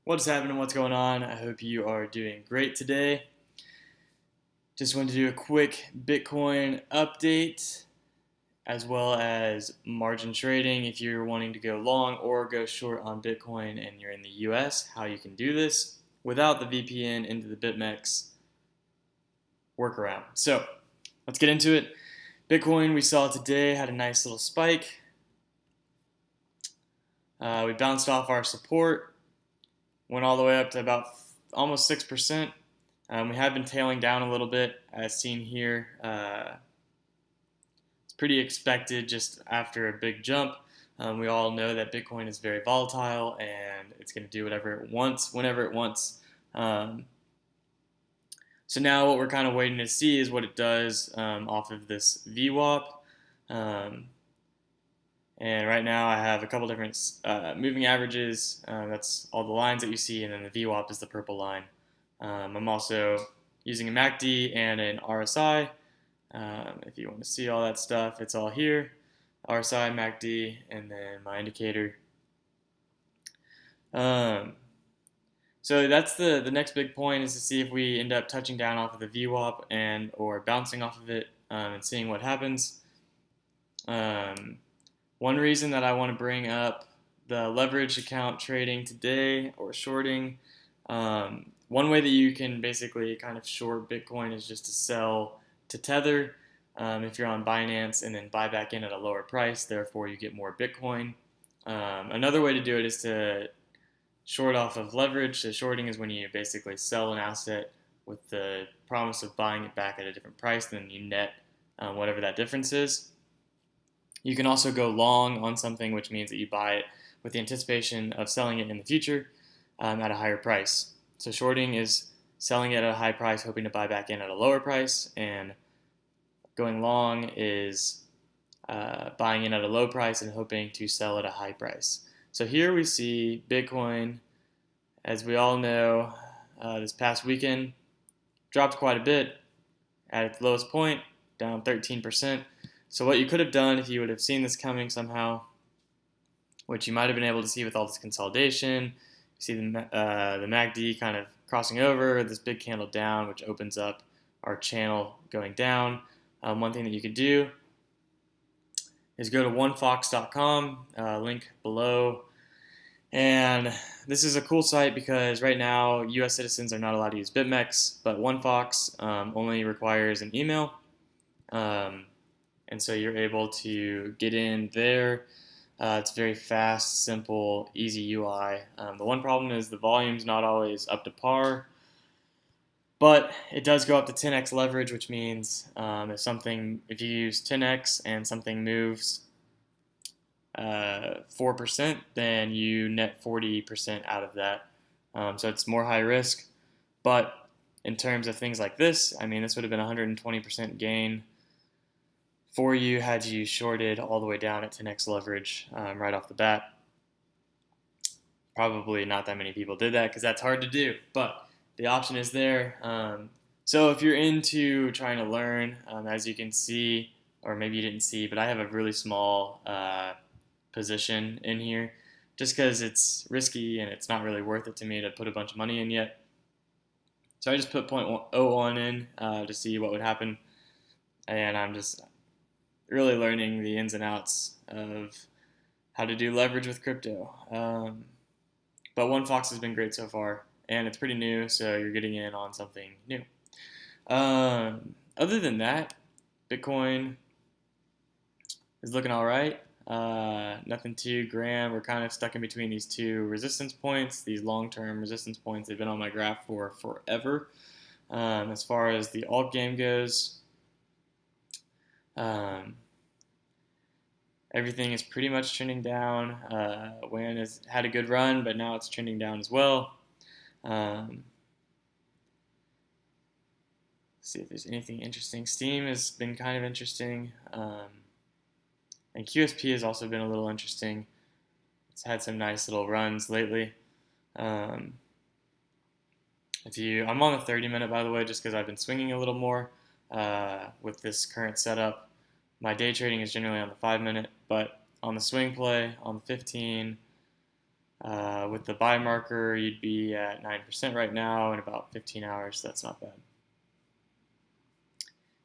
What's happening? What's going on? I hope you are doing great today. Just wanted to do a quick Bitcoin update as well as margin trading if you're wanting to go long or go short on Bitcoin and you're in the US, how you can do this without the VPN into the BitMEX workaround. So let's get into it. Bitcoin, we saw today, had a nice little spike. We bounced off our support, went all the way up to about almost 6%. We have been tailing down a little bit, as seen here. It's pretty expected just after a big jump. We all know that Bitcoin is very volatile and it's going to do whatever it wants, whenever it wants. So now what we're kind of waiting to see is what it does off of this VWAP. And right now I have a couple different moving averages. That's all the lines that you see, and then the VWAP is the purple line. I'm also using a MACD and an RSI. If you want to see all that stuff, it's all here. RSI, MACD, and then my indicator. So that's the next big point, is to see if we end up touching down off of the VWAP and or bouncing off of it and seeing what happens. One reason that I want to bring up the leverage account trading today or shorting, one way that you can basically kind of short Bitcoin is just to sell to Tether if you're on Binance and then buy back in at a lower price, therefore you get more Bitcoin. Another way to do it is to short off of leverage. So shorting is when you basically sell an asset with the promise of buying it back at a different price, then you net whatever that difference is. You can also go long on something, which means that you buy it with the anticipation of selling it in the future at a higher price. So shorting is selling it at a high price, hoping to buy back in at a lower price, and going long is buying in at a low price and hoping to sell at a high price. So here we see Bitcoin, as we all know, this past weekend dropped quite a bit at its lowest point, down 13%. So what you could have done if you would have seen this coming somehow, which you might have been able to see with all this consolidation, you see the MACD kind of crossing over, this big candle down, which opens up our channel going down. One thing that you could do is go to onefox.com, link below. And this is a cool site because right now US citizens are not allowed to use BitMEX, but OneFox only requires an email. And so you're able to get in there. It's very fast, simple, easy UI. The one problem is the volume's not always up to par, but it does go up to 10x leverage, which means if you use 10x and something moves 4%, then you net 40% out of that. So it's more high risk. But in terms of things like this, I mean, this would have been 120% gain for you had you shorted all the way down at 10x leverage right off the bat. Probably not that many people did that because that's hard to do, but the option is there. So if you're into trying to learn, as you can see, or maybe you didn't see, but I have a really small position in here just because it's risky and it's not really worth it to me to put a bunch of money in yet. So I just put 0.01 in to see what would happen, and I'm just really learning the ins and outs of how to do leverage with crypto. But OneFox has been great so far, and it's pretty new, so you're getting in on something new. Other than that, Bitcoin is looking all right. Nothing too grand. We're kind of stuck in between these two resistance points, these long-term resistance points. They've been on my graph for forever. As far as the alt game goes, everything is pretty much trending down. WAN has had a good run, but now it's trending down as well. See if there's anything interesting. Steam has been kind of interesting. And QSP has also been a little interesting. It's had some nice little runs lately. I'm on the 30-minute, by the way, just because I've been swinging a little more with this current setup. My day trading is generally on the 5-minute, but on the swing play, on the 15, With the buy marker, you'd be at 9% right now in about 15 hours, so that's not bad.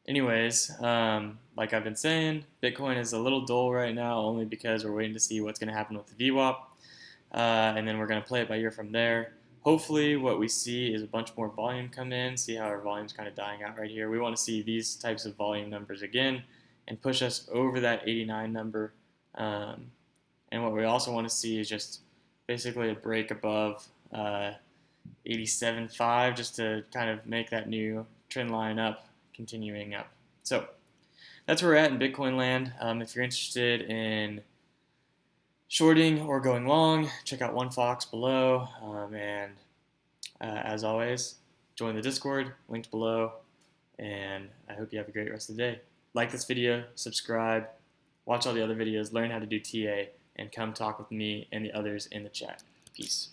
Anyways, like I've been saying, Bitcoin is a little dull right now only because we're waiting to see what's going to happen with the VWAP, and then we're going to play it by ear from there. Hopefully what we see is a bunch more volume come in. See how our volume's kind of dying out right here. We want to see these types of volume numbers again and push us over that 89 number. And what we also want to see is just basically a break above 87.5 just to kind of make that new trend line up, continuing up. So that's where we're at in Bitcoin land. If you're interested in shorting or going long, check out OneFox below. And as always, join the Discord, linked below. And I hope you have a great rest of the day. Like this video, subscribe, watch all the other videos, learn how to do TA, and come talk with me and the others in the chat. Peace.